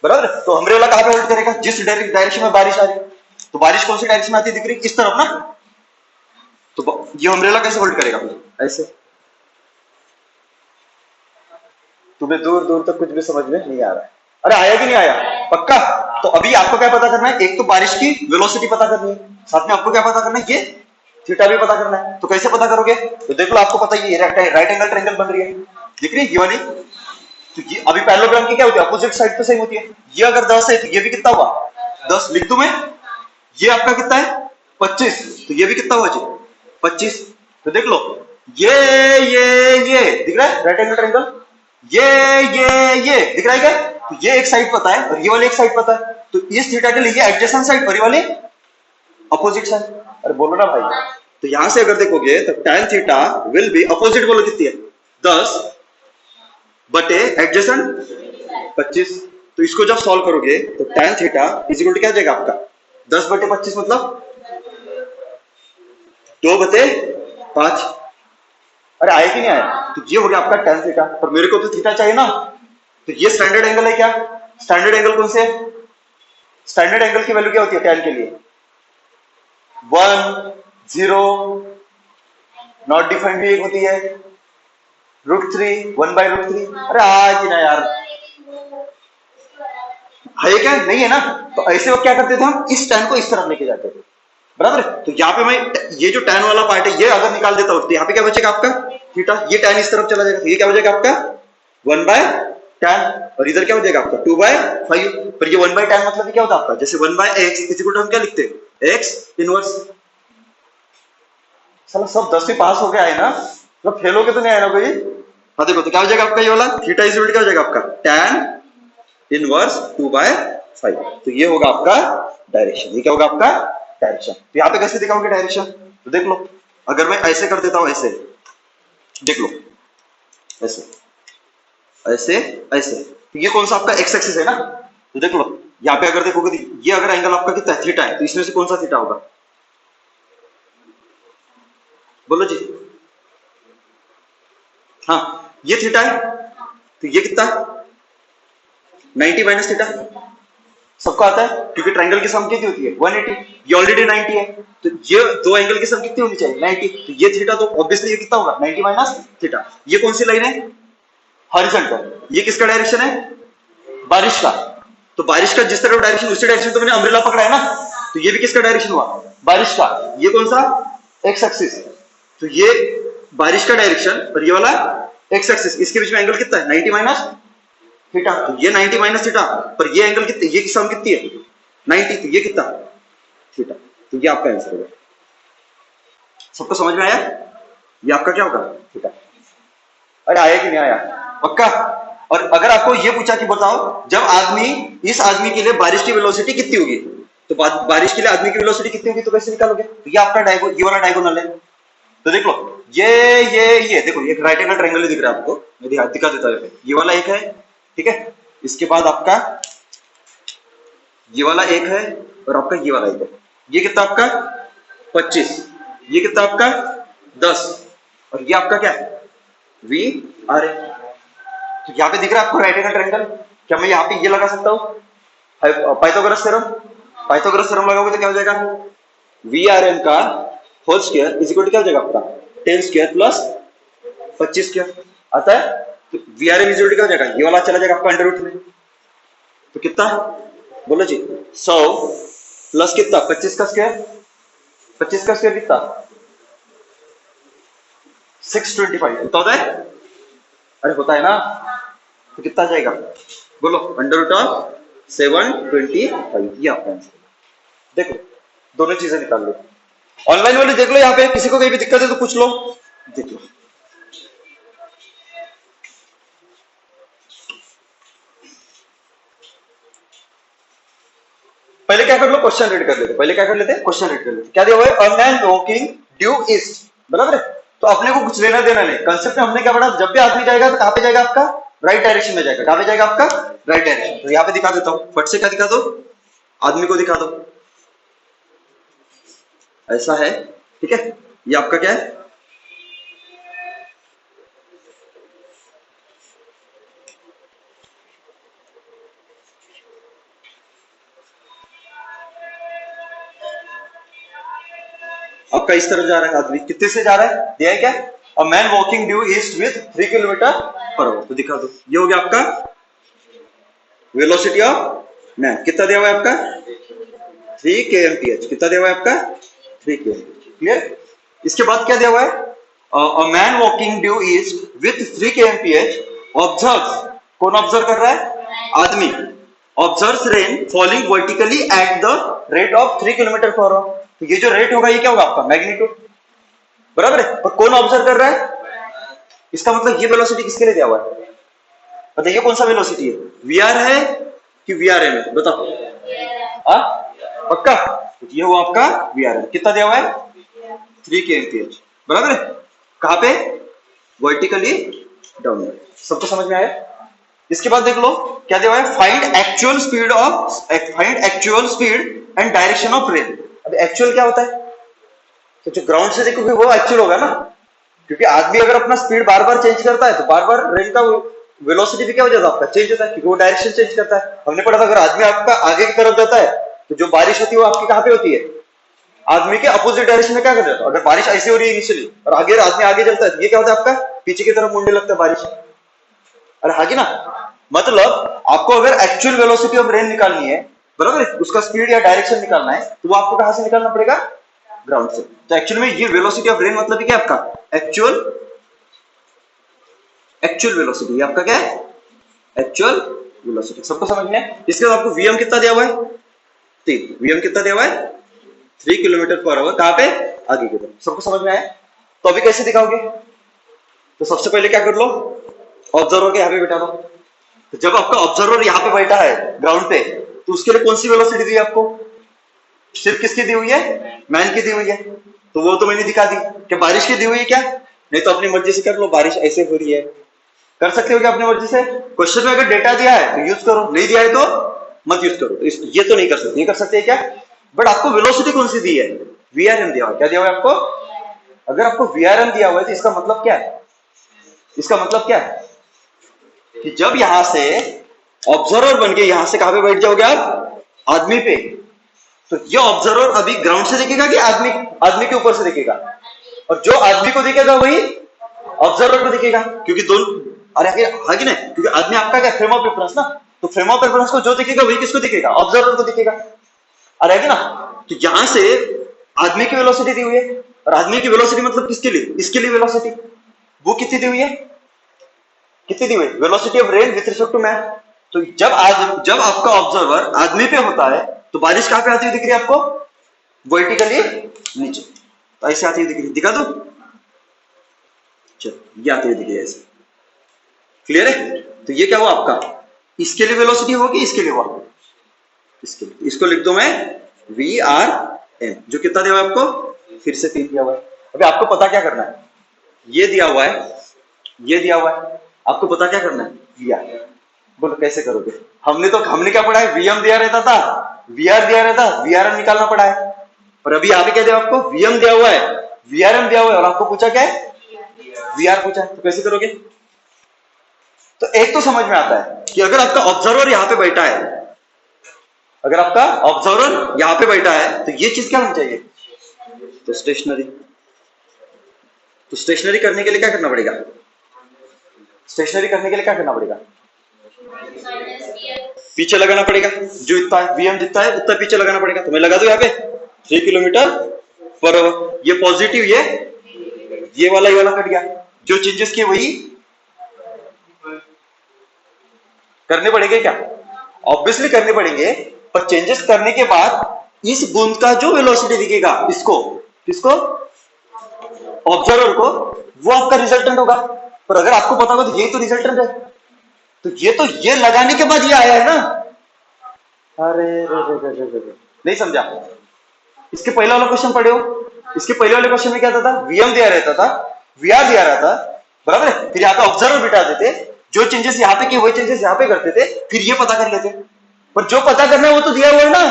बराबर। तो अम्ब्रेला कहां पे होल्ड करेगा, जिस डायरेक्शन में बारिश आ रही है। तो बारिश कौन सी डायरेक्शन में आती दिख रही, इस तरफ ना। तो ये अम्ब्रेला कैसे होल्ड करेगा? ऐसे। तुम्हें दूर दूर तक कुछ भी समझ में नहीं आ रहा है। अरे आया कि नहीं आया? पक्का? तो अभी आपको क्या पता करना है? एक तो बारिश की वेलोसिटी पता करनी है, साथ में आपको क्या पता करना है? ये थीटा भी पता करना है। तो कैसे पता करोगे? तो देख लो, आपको पता ही है राइट एंगल ट्रायंगल बन रही है, दिख रही है ये वाली। तो ये अभी पैरेललोग्राम की क्या होती है? अपोजिट साइड तो सेम होती है। ये अगर 10 है तो ये भी कितना हुआ? 10 लिख दूं मैं? ये आपका कितना है? 25। तो ये भी कितना हुआ जी? 25। तो देख लो, ये ये दिख रहा है राइट एंगल ट्रायंगल, ये दिख रहा है क्या? तो ये एक साइड पता है और ये वाली एक साइड पता है। तो इस थीटा के लिए एडजेसेंट साइड और ये वाली अपोजिट साइड। अरे बोलो ना भाई। तो यहां से अगर देखोगे तो tan theta will be opposite, बोलो कितनी है? 10 बटे एडजेसेंट 25। तो इसको जब सॉल्व करोगे तो tan theta is equal to क्या आ जाएगा आपका? 10 बटे 25 मतलब 2 बटे 5। अरे आया कि नहीं आया? तो ये हो गया आपका tan थीटा। पर मेरे को तो थीटा चाहिए ना, तो ये स्टैंडर्ड एंगल है क्या? स्टैंडर्ड एंगल कौन से? स्टैंडर्ड एंगल की वैल्यू क्या होती है tan के लिए? 1, 0, नॉट डिफाइंड भी एक होती है, √3, 1/√3। अरे आ कि ना यार, है क्या? नहीं है ना? तो ऐसे वक्त क्या करते थे हम? इस tan को इस तरफ लेके जाते थे, बराबर है? तो यहाँ पे मैं ये जो tan वाला पार्ट है ये अगर निकाल देता हूं तो यहाँ पे क्या बचेगा आपका? थीटा। ये tan इस तरफ चला जाएगा, तो ये क्या हो जाएगा आपका? 1/tan। और इधर क्या हो जाएगा आपका? 2/5। पर ये 1/tan मतलब क्या होता है आपका? जैसे 1/x इज इक्वल टू हम क्या लिखते हैं? x inverse. साला सब 10 से पास हो गया है ना, मतलब फेल हो के तो नहीं आया ना कोई? हाँ देखो, तो क्या हो जाएगा आपका? ये वाला थीटा इज इक्वल टू क्या हो जाएगा आपका? tan inverse 2/5। तो ये होगा आपका डायरेक्शन। ये क्या होगा आपका? डायरेक्शन। तो यहाँ पे कैसे दिखाओगे डायरेक्शन? तो देख लो, अगर मैं ऐसे कर देता हूं, ऐसे देख लो, ऐसे ऐसे ऐसे, तो ये कौन सा आपका एक्स एक्सिस है ना? तो देख लो, यहाँ पे अगर देखोगे तो ये अगर एंगल आपका कितना है? थीटा है। तो इसमें से कौन सा थीटा होगा? बोलो जी। हाँ, ये थीटा है। तो ये कितना है? 90 माइनस थीटा। सबको आता है क्योंकि ट्रायंगल की सम कितनी होती है? 180। ये ऑलरेडी 90 है, तो ये दो एंगल की सम कितनी होनी चाहिए? 90। तो ये थीटा तो ऑब्वियसली ये कितना होगा? 90 माइनस थीटा। ये कौन सी लाइन है? हॉरिजॉन्टल। ये किसका डायरेक्शन है? बारिश का। तो बारिश का जिस तरफ डायरेक्शन उसी डायरेक्शन तो मैंने अम्ब्रेला पकड़ा है ना, तो ये भी किसका डायरेक्शन हुआ? बारिश का। ये कौन सा? X axis. तो ये बारिश का डायरेक्शन और ये वाला एक्स एक्सिस, इसके बीच में एंगल कितना है? 90 माइनस थीटा। तो ये 90 माइनस थीटा, पर ये एंगल कितनी, ये सम कितनी है? 90। तो ये कितना? थीटा। तो ये आपका आंसर होगा। सबको समझ में आया? ये आपका क्या होगा? थीटा। अरे आया कि नहीं आया? पक्का? और अगर आपको ये पूछा कि बताओ जब आदमी, इस आदमी के लिए बारिश की वेलोसिटी कितनी होगी, तो बारिश के लिए आदमी की वेलोसिटी कितनी होगी, तो कैसे निकालोगे? तो ये आपका ये वाला डायगोनल है। तो देख लो, ये देखो, ये राइट एंगल ट्रायंगल दिख रहा है आपको, मैं दिखा देता हूं। ये वाला एक है, ठीक है? इसके बाद आपका ये वाला एक है, और आपका ये वाला एक है। ये कितना आपका? 25। ये कितना आपका? 10। और ये आपका क्या है? V R A. तो यहाँ पे दिख रहा है आपको राइट एंगल ट्रायंगल। क्या मैं यहाँ पे ये लगा सकता हूँ पाइथागोरस थ्योरम? पाइथागोरस थ्योरम लगाओगे तो क्या हो जाएगा? वी आर एन का whole square is equal to क्या हो जाएगा आपका? 10 स्क्वायर प्लस 25 स्क्वायर आता है। तो V R N is equal to क्या हो जाएगा? ये वाला चला जाएगा आपका अंडर रूट में। तो कितना? बोलो जी। 100 प्लस कितना? 25 का स्क्वायर। 25 का स्क्वायर कितना? 625 होता है। अरे होता है ना? तो कितना जाएगा? बोलो, अंडर रूट ऑफ 725। ये आपका आंसर। देखो, दोनों चीजें निकाल लो। ऑनलाइन वाले देख लो, यहाँ पे किसी को कहीं भी दिक्कत है तो पूछ लो। देख लो, पहले क्या कर लो? क्वेश्चन रीड कर लेते। पहले क्या कर लेते? क्वेश्चन रीड कर लेते। क्या दिया हुआ है? A man walking due east, बराबर है? तो अपने को कुछ लेना देना नहीं। कंसेप्ट में हमने क्या पढ़ा? जब भी आदमी जाएगा तो कहां पे जाएगा आपका? राइट डायरेक्शन में जाएगा। कहां पे जाएगा आपका? Right direction. तो यहाँ पे दिखा देता हूँ फट से। क्या दिखा दो? आदमी को दिखा दो, ऐसा है, ठीक है? ये आपका क्या है? आपका इस तरफ जा रहा है आदमी, कितने से जा रहा है दिया है क्या? A man walking due east with 3 kilometre per hour. तो दिखा दो, ये हो गया आपका वेलोसिटी ऑफ मैन। कितना दिया हुआ है आपका? 3 kmph। कितना दिया हुआ है आपका? 3 kmph। क्लियर? इसके बाद क्या दिया हुआ है? A man walking due east with 3 kmph observes. कौन ऑब्जर्व कर रहा है? आदमी। Observes rain falling vertically at the rate of 3 kilometre per hour. तो ये जो रेट होगा ये क्या होगा आपका? मैग्नीट्यूड, बराबर है। और कौन ऑब्जर्व कर रहा है? इसका मतलब ये वेलोसिटी किसके लिए दिया हुआ है? बताइए कौन सा वेलोसिटी है? वीआर है कि वीआरएम है? बताओ। पक्का? ये हुआ आपका वीआरएम। कितना दिया हुआ है? 3 kmph, बराबर है। कहां पे? Vertically downward. सबको समझ में आया? इसके बाद देख लो क्या दिया हुआ है? Find actual speed and direction of rain. अब एक्चुअल क्या होता है? तो जो ग्राउंड से देखोगे वो एक्चुअल होगा ना, क्योंकि आदमी अगर अपना स्पीड बार बार चेंज करता है तो बार बार रेन का वेलोसिटी भी क्या हो जाता है आपका? चेंज होता है, क्योंकि वो डायरेक्शन चेंज करता है। हमने पढ़ा था अगर आदमी आपका आगे की तरफ जाता है तो जो बारिश होती है वो आपकी कहां पे होती है? आदमी के अपोजिट डायरेक्शन में क्या कर जाता है? अगर बारिश ऐसी हो रही है इनिशियली और आगे आदमी आगे चलता है तो ये क्या होता है आपका? पीछे की तरफ मुंडे लगता है बारिश। अरे हाँ कि ना? मतलब आपको अगर एक्चुअल वेलोसिटी ऑफ रेन निकालनी है, बराबर, उसका स्पीड या डायरेक्शन निकालना है, तो वो आपको कहां से निकालना पड़ेगा? ग्राउंड से। तो एक्चुअल में ये वेलोसिटी ऑफ रेन मतलब क्या आपका? Actual velocity. ये आपका क्या है? Actual velocity. सबको समझ में है? इसके बाद आपको वीएम कितना दिया हुआ है? 3। वीएम कितना दिया हुआ है? 3 किलोमीटर पर आवर। कहां पे? आगे की तरफ। सबको समझ में आया? तो अभी कैसे दिखाओगे? तो सबसे पहले क्या कर लो? ऑब्जर्वर के यहां पे बैठा दो। तो जब आपका ऑब्जर्वर यहां पे बैठा है ग्राउंड पे, तो उसके लिए कौन सी वेलोसिटी दी है आपको? सिर्फ किसकी दी हुई है? मैन की दी हुई है। तो वो तो मैंने दिखा दी। क्या बारिश की दी हुई है क्या? नहीं तो अपनी मर्जी से कर लो। बारिश ऐसे हो रही है, कर सकते हो क्या अपनी मर्जी से? क्वेश्चन में अगर डेटा दिया है तो यूज करो, नहीं दिया है तो मत यूज करो। ये तो नहीं कर सकते। ये कर सकते हैं क्या? बट आपको वेलोसिटी कौन सी दी है? वीआरएम दिया हुआ है। क्या दिया हुआ है आपको? अगर आपको वीआरएम दिया हुआ है तो इसका मतलब क्या है? इसका मतलब क्या है कि जब यहां से ऑब्जर्वर बन के यहां से कहां पे बैठ जाओगे आप? आदमी पे। तो ये ऑब्जर्वर अभी ग्राउंड से देखेगा कि आदमी के ऊपर से देखेगा? और जो आदमी को दिखेगा वही ऑब्जर्वर को दिखेगा, क्योंकि दोनों, अरे है कि नहीं? क्योंकि आदमी आपका क्या? फ्रेम ऑफ रेफरेंस ना। तो फ्रेम ऑफ रेफरेंस को जो दिखेगा वही किसको दिखेगा? ऑब्जर्वर को दिखेगा। अरे है कि ना? तो यहां से आदमी की वेलोसिटी दी हुई है, और आदमी की वेलोसिटी मतलब किसके लिए? इसके लिए वेलोसिटी। वो कितनी दी हुई है? कितनी दी हुई? Velocity of rain with respect to man. तो जब आपका ऑब्जर्वर आदमी पे होता है तो बारिश कहां पे आती हुई दिख रही है आपको? वर्टिकली नीचे। तो ऐसे आती हुई दिख रही है। दिखा दो। चलो, ये आती हुई दिख रही है ऐसे। क्लियर है? तो ये क्या हुआ आपका? इसके लिए वेलोसिटी होगी, इसके लिए हुआ? इसके लिए। इसको लिख दो मैं वी आर एम। जो कितना दिया हुआ है आपको? फिर से 3 दिया हुआ है। अभी आपको पता क्या करना है? ये दिया हुआ है, ये दिया हुआ है, आपको पता क्या करना है? V R. बोलो कैसे करोगे? हमने क्या पढ़ा है? वीएम दिया रहता था, वीआर दिया रहता, वीआरएम निकालना पड़ा है। और अभी यहाँ पे क्या दिया आपको? वीएम दिया हुआ है, वीआरएम दिया हुआ है, और आपको पूछा क्या है? वीआर पूछा है। तो कैसे करोगे? तो एक तो समझ में आता है कि अगर आपका ऑब्जर्वर यहां पे बैठा है, अगर आपका ऑब्जर्वर यहां पे बैठा है तो ये चीज क्या होनी चाहिए? तो स्टेशनरी। तो स्टेशनरी करने के लिए क्या करना पड़ेगा? स्टेशनरी करने के लिए क्या करना पड़ेगा? पीछे लगाना पड़ेगा। जो इतना है वीएम जितना है उतना पीछे लगाना पड़ेगा। तो मैं लगा दूं यहाँ पे 3 किलोमीटर पर आवर। ये पॉजिटिव, ये वाला कट गया। जो चेंजेस किए वही करने पड़ेंगे क्या? ऑब्वियसली करने पड़ेंगे, पर चेंजेस करने के बाद इस बूंद का जो वेलोसिटी दिखेगा इसको, किसको? ऑब्जर्वर को, वो आपका रिजल्टेंट होगा। पर अगर आपको पता होगा तो ये तो रिजल्टेंट है, तो ये लगाने के बाद ये आया है ना। अरे नहीं समझा? इसके पहले वाला क्वेश्चन पढ़े हो? इसके पहले वाले क्वेश्चन में क्या था? वीएम दिया रहता था, वीआर दिया रहता, बराबर है। फिर यहाँ पे ऑब्जर्वर बिठा देते, जो चेंजेस यहाँ पे किए वही चेंजेस यहाँ पे करते थे, फिर ये पता कर लेते। पर जो पता करना है वो तो दिया हुआ है ना।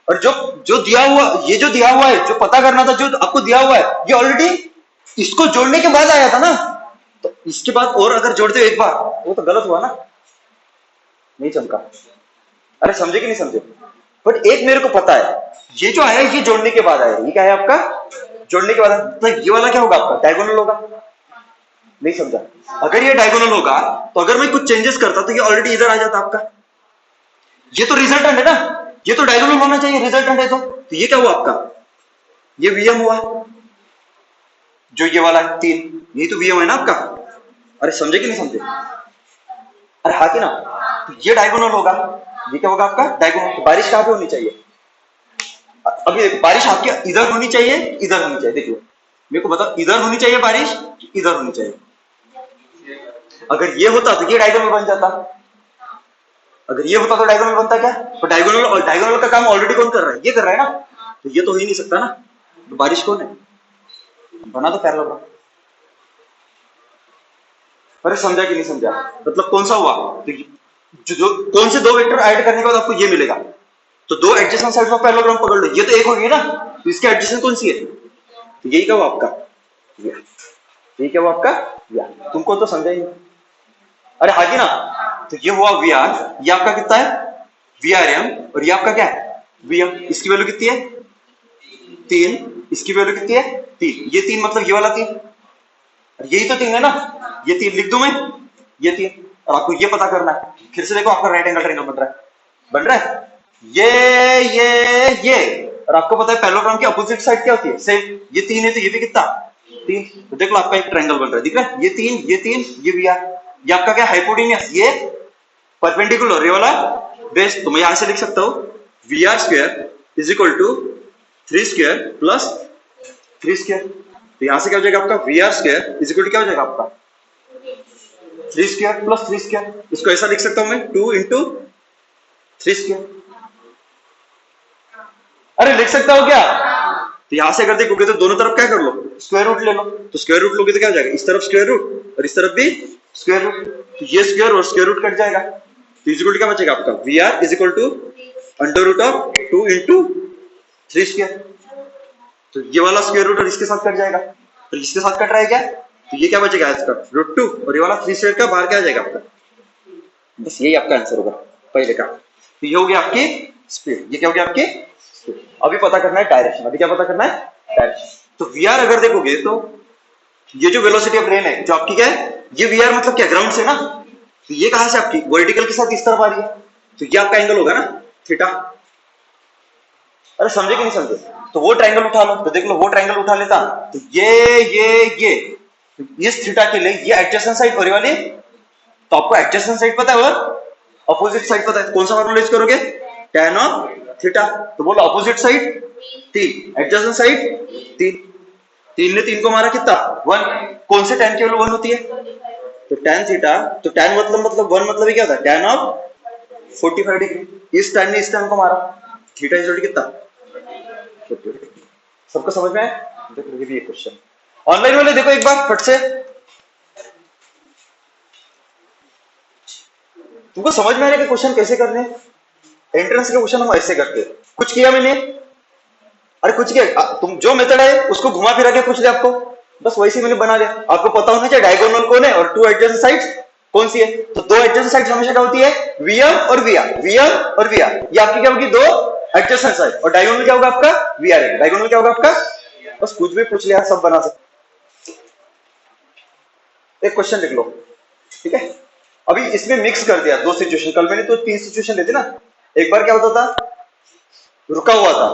और जो दिया हुआ, ये जो दिया हुआ है, जो पता करना था, जो आपको दिया हुआ है, ये ऑलरेडी इसको जोड़ने के बाद आया था ना। तो इसके बाद और अगर जोड़ते हो एक बार, वो तो गलत हुआ ना। नहीं चमका? अरे समझे कि नहीं समझे? बट एक मेरे को पता है, ये जो आया ये जोड़ने के बाद आया। ये क्या है आपका? जोड़ने के बाद तो ये वाला क्या होगा आपका, डायगोनल होगा। नहीं समझा? अगर ये डायगोनल होगा तो अगर मैं कुछ चेंजेस करता तो ये ऑलरेडी इधर आ जाता आपका। ये तो रिजल्टेंट है ना, ये तो डायगोनल होना चाहिए, रिजल्टेंट है तो ये क्या हुआ आपका, ये वीएम हुआ। जो ये वाला है 3, यही तो वीएम है ना आपका। अरे समझे कि नहीं समझे? अरे हाँ कि ना? तो ये डायगोनल होगा, ये क्या होगा आपका, डायगोनल। तो बारिश कहां पे होनी चाहिए? अभी देखो, बारिश आपके इधर होनी चाहिए, इधर होनी चाहिए। देखो मेरे को बताओ, इधर होनी चाहिए बारिश कि इधर होनी चाहिए? अगर ये होता तो ये डायगोनल बन जाता, अगर ये होता तो डायगोनल बनता क्या? तो डायगोनल, और डायगोनल का काम ऑलरेडी कौन कर रहा है, ये कर रहा है ना। तो ये तो हो ही नहीं सकता ना, तो बारिश कौन है? बना तो पैरेललोग्राम। अरे समझा कि नहीं समझा? मतलब कौन सा हुआ, तो जो कौन से दो वेक्टर ऐड करने के बाद आपको ये मिलेगा, तो दो एडजेसेंट साइड्स ऑफ पैरेललोग्राम पकड़ लो, ये तो एक हो गई ना, तो इसके एडजेसेंट कौन सी है, तो यही क्या हुआ आपका, यही क्या हुआ आपका, या तुमको तो समझा ही नहीं। अरे हाँ जी ना, तो ये हुआ वी आर, ये आपका कितना है वी आर एम, और ये आपका क्या है वी एम। इसकी वैल्यू कितनी है 3, इसकी वैल्यू कितनी है 3, ये 3 मतलब ये वाला 3, यही तो 3 है ना, ये 3 लिख दूं मैं, ये 3। और आपको ये पता करना है, फिर से देखो आपका राइट एंगल ट्रायंगल बन रहा है ये। और आपको पता है पैरेललोग्राम की अपोजिट साइड क्या होती है, सेम। ये 3 है तो ये भी कितना 3, तो देख लो आपका एक ट्रायंगल बन रहा है, दिख रहा है, ये 3 ये वी आर, ये आपका क्या हाइपोटेन्यूस, ये परपेंडिकुलर, ये वाला बेस। तो मैं यहां से लिख सकता हूं V R square is equal to 3 square plus 3 square. तो यहां से क्या हो जाएगा आपका V R square is equal to क्या हो जाएगा आपका 3 स्क्वायर प्लस 3 स्क्वायर। इसको ऐसा लिख सकता हूं मैं 2 इंटू 3 स्क्वायर। अरे लिख सकता हूं क्या? तो यहां से अगर देखोगे तो दोनों तरफ क्या कर लो, स्क्वायर रूट ले लो। तो स्क्वायर रूट लोगे तो क्या हो जाएगा, इस तरफ स्क्वायर रूट और इस तरफ भी स्क्वायर रूट, तो ये स्क्वायर और स्क्वायर रूट कट जाएगा, तो इज इक्वल टू क्या बचेगा आपका V R is equal to under root of 2 into 3 square. तो ये वाला स्क्वायर रूट और इसके साथ कट जाएगा, तो इसके साथ कट रहा है क्या, तो ये क्या बचेगा इसका √2, और ये वाला 3 स्क्वायर का बाहर क्या आ जाएगा आपका, बस यही आपका आंसर होगा पहले का। तो ये हो गया आपकी स्पीड, ये क्या हो गया आपकी स्पीड। अभी पता करना है डायरेक्शन, अभी क्या पता करना है डायरेक्शन। तो वी आर अगर देखोगे तो ये जो वेलोसिटी ऑफ रेन है जो आपकी क्या है, ये वी आर मतलब क्या ग्राउंड से ना, तो ये कहां से आपकी वर्टिकल के साथ इस तरफ आ रही है, तो ये आपका एंगल होगा ना थीटा। अरे समझे कि नहीं समझे? तो वो ट्रायंगल उठा लो, तो देख लो वो ट्रायंगल उठा लेता, तो ये इस थीटा के लिए ये एडजेसेंट साइड और ये वाली, तो आपको एडजेसेंट साइड पता है और अपोजिट साइड पता है, कौन सा फॉर्मूला यूज करोगे, tan ऑफ थीटा। तो बोलो अपोजिट साइड 3, एडजेसेंट साइड 3, 3 ने 3 को मारा कितना 1, कौन से tan की वैल्यू 1 होती है, तो tan थीटा, तो tan मतलब 1 मतलब क्या होता है tan ऑफ 45 डिग्री, इस tan ने इस tan को मारा, थीटा इज कितना 45 डिग्री। सबको समझ में आया? देखो ये भी एक क्वेश्चन ऑनलाइन वाले देखो एक बार फट से, तुमको समझ में आ रहा है कि क्वेश्चन कैसे करने हैं? एंट्रेंस के क्वेश्चन हम ऐसे करते हैं, कुछ किया मैंने, अरे कुछ किया, तुम जो मेथड है उसको घुमा फिरा के पूछ लिया आपको, बस वैसे मैंने बना लिया। आपको पता होना चाहिए डायगोनल कौन है और 2 एडजेसेंट साइड्स कौन सी है, तो 2 एडजेसेंट साइड्स हमेशा क्या होती है वीएम और वीआर, वीएम और वीआर, ये आपकी क्या होगी 2 एडजेसेंट साइड, और डायगोनल क्या होगा आपका वीआर है, डायगोनल क्या होगा आपका, बस कुछ भी पूछ लिया सब बना सकते। एक क्वेश्चन लिख लो, ठीक है। अभी इसमें मिक्स कर दिया 2 सिचुएशन, कल मैंने तो 3 सिचुएशन लेते ना, एक बार क्या होता था रुका हुआ था,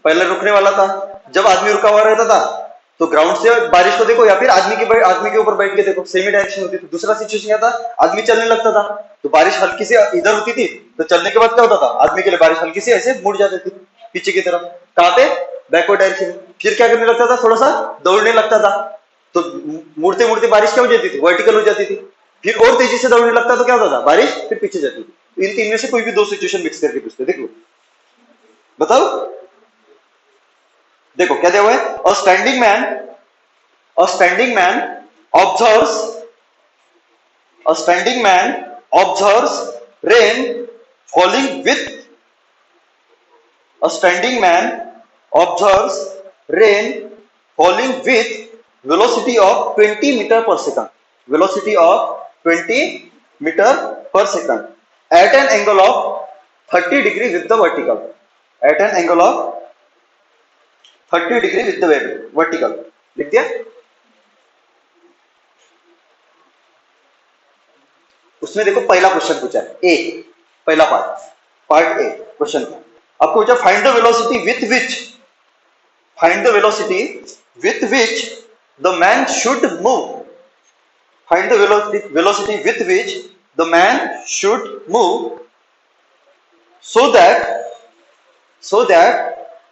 पहले रुकने वाला था, जब आदमी रुका हुआ रहता था तो ग्राउंड से बारिश को देखो या फिर आदमी के ऊपर बैठ के देखो, सेमी डायरेक्शन होती थी। दूसरा सिचुएशन क्या था, आदमी चलने लगता था तो बारिश हल्की से इधर होती थी, तो चलने के बाद क्या होता था आदमी के लिए बारिश हल्की से ऐसे मुड़ जाती थी पीछे की तरफ, कहां पे बैकवर्ड डायरेक्शन। फिर क्या करने लगता था, थोड़ा सा दौड़ने लगता था, तो मुड़ते मुड़ते बारिश क्या हो जाती थी वर्टिकल हो जाती थी, फिर और तेजी से दौड़ने लगता तो क्या होता था बारिश फिर पीछे जाती थी। इन 3 में से कोई भी 2 सिचुएशन मिक्स करके पूछते, देख लो बताओ। देखो क्या दिया हुआ है, a standing man observes rain falling with velocity of 20 meter per second, velocity of 20 meter per second at an angle of 30 degree with the vertical, at an angle of 30 degree with the vertical. लिख दिया। उसमें देखो पहला question पूछा है ए, पहला part A question आपको पूछा find the velocity with which, find the velocity with which the man should move, find the velocity with which the man should move so that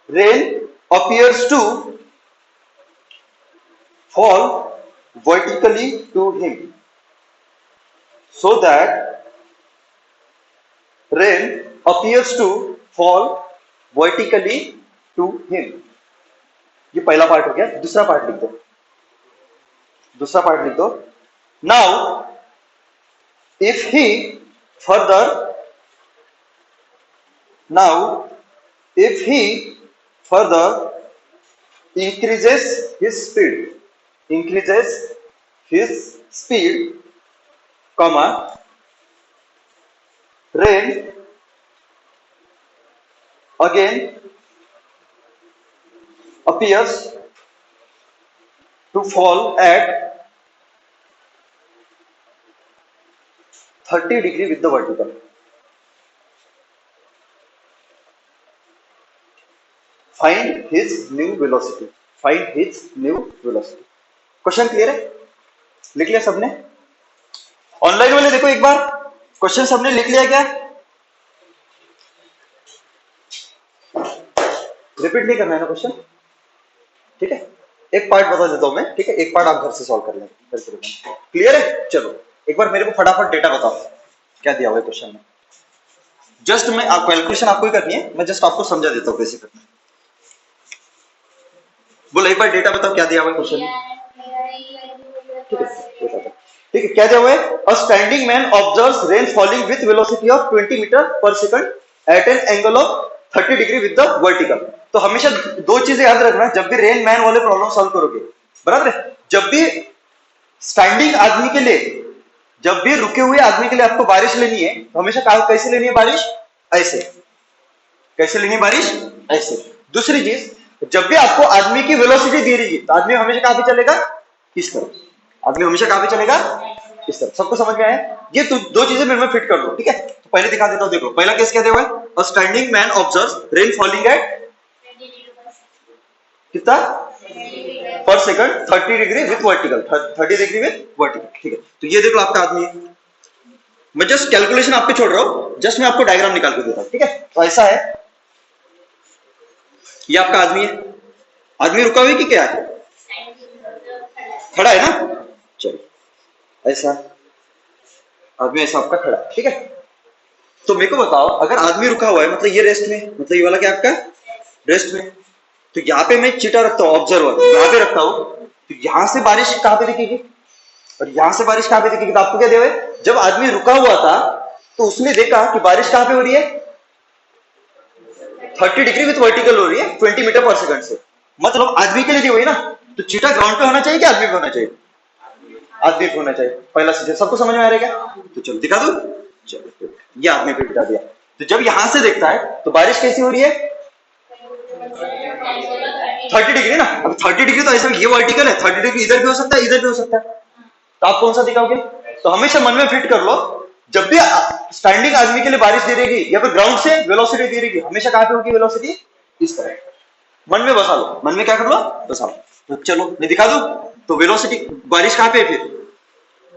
rain appears to fall vertically to him, so that rain appears to fall vertically to him। ये पहला part हो गया। दूसरा part लिख दो, दूसरा part लिख दो। Now if he further, now if he further increases his speed, comma, rain again appears to fall at 30 degree with the vertical। Find his new velocity, find his new velocity। Question clear है? लिख लिया सबने? Online वाले देखो एक बार question सबने लिख लिया क्या? रिपीट नहीं करना है ना क्वेश्चन, ठीक है? एक पार्ट बता देता हूं मैं, ठीक है? एक पार्ट आप घर से सॉल्व कर लेंगे। क्लियर है? चलो एक बार मेरे को फटाफट डेटा बताओ क्या दिया हुआ है क्वेश्चन में। जस्ट मैं कैलकुलेशन आपको ही करनी है, मैं जस्ट आपको समझा देता हूं कैसे करना है। बोलो एक बार डेटा बताओ क्या दिया हुआ है क्वेश्चन में। ठीक है क्या दिया हुआ है? A standing man observes rain falling with velocity of 20 meter per second at an angle of 30 degree with the vertical. तो हमेशा दो चीजें याद रखना जब भी रेन मैन वाले प्रॉब्लम सॉल्व करोगे, बराबर है? जब भी स्टैंडिंग आदमी के लिए, जब भी रुके हुए आदमी के लिए आपको बारिश लेनी है तो हमेशा कैसे लेनी है बारिश? ऐसे। कैसे लेनी है बारिश? ऐसे। दूसरी चीज, जब भी आपको आदमी की वेलोसिटी दी रहेगी तो आदमी हमेशा कहां पे चलेगा? इस तरफ। आदमी हमेशा कहां पे चलेगा? इस तरफ। सबको समझ में आया? ये तो दो चीजें मेरे में फिट कर दो, ठीक है? तो पहले दिखा देता हूं, देखो पहला केस क्या दिया हुआ है? A standing man observes rain falling eight कितना पर second 30 degree with vertical, 30 degree with vertical, ठीक है? तो ये देखो आपका आदमी है। मैं जस्ट कैलकुलेशन आप पे छोड़ रहा हूं, जस्ट मैं आपको डायग्राम निकाल के देता हूं, ठीक है? तो ऐसा है, ये आपका आदमी है। आदमी रुका हुआ है कि क्या है? खड़ा है ना? चलो ऐसा आदमी, ऐसा आपका खड़ा, ठीक है? तो मेरे को बताओ अगर आदमी रुका हुआ है मतलब ये रेस्ट में, मतलब ये वाला क्या आपका रेस्ट में, तो यहाँ पे मैं चीटा रखता हूँ, ऑब्जर्वर यहाँ पे रखता हूँ, तो यहाँ से बारिश कहाँ पे दिखेगी और यहाँ से बारिश कहाँ पे दिखेगी? तो आपको क्या दिया है? जब आदमी रुका हुआ था तो उसने देखा कि बारिश कहाँ पे हो रही है? 30 डिग्री विथ वर्टिकल हो रही है 20 मीटर पर सेकंड से। मतलब आदमी के लिए दी हुई ना, तो चीटा ग्राउंड पे होना चाहिए कि आदमी पे होना चाहिए? आदमी पे होना चाहिए। पहला सीधे सबको समझ में आ रहा है क्या? तो चलो दिखा दो। चलो ये आदमी पे बिठा दिया। तो जब यहां से देखता है तो बारिश कैसी हो रही है? 30 डिग्री ना। अब 30 डिग्री तो ऐसा, ये वर्टिकल है, 30 डिग्री इधर भी हो सकता है, इधर भी हो सकता है। तो आप कौन सा दिखाओगे? तो हमेशा मन में फिट कर लो, जब भी स्टैंडिंग आदमी के लिए बारिश दे रहेगी या फिर ग्राउंड से वेलोसिटी दे रहेगी, हमेशा कहां पे होगी वेलोसिटी? इस तरह। मन में बसा लो, मन में क्या कर लो? बसा लो। तो चलो मैं दिखा दूं। तो वेलोसिटी बारिश कहां पे है फिर?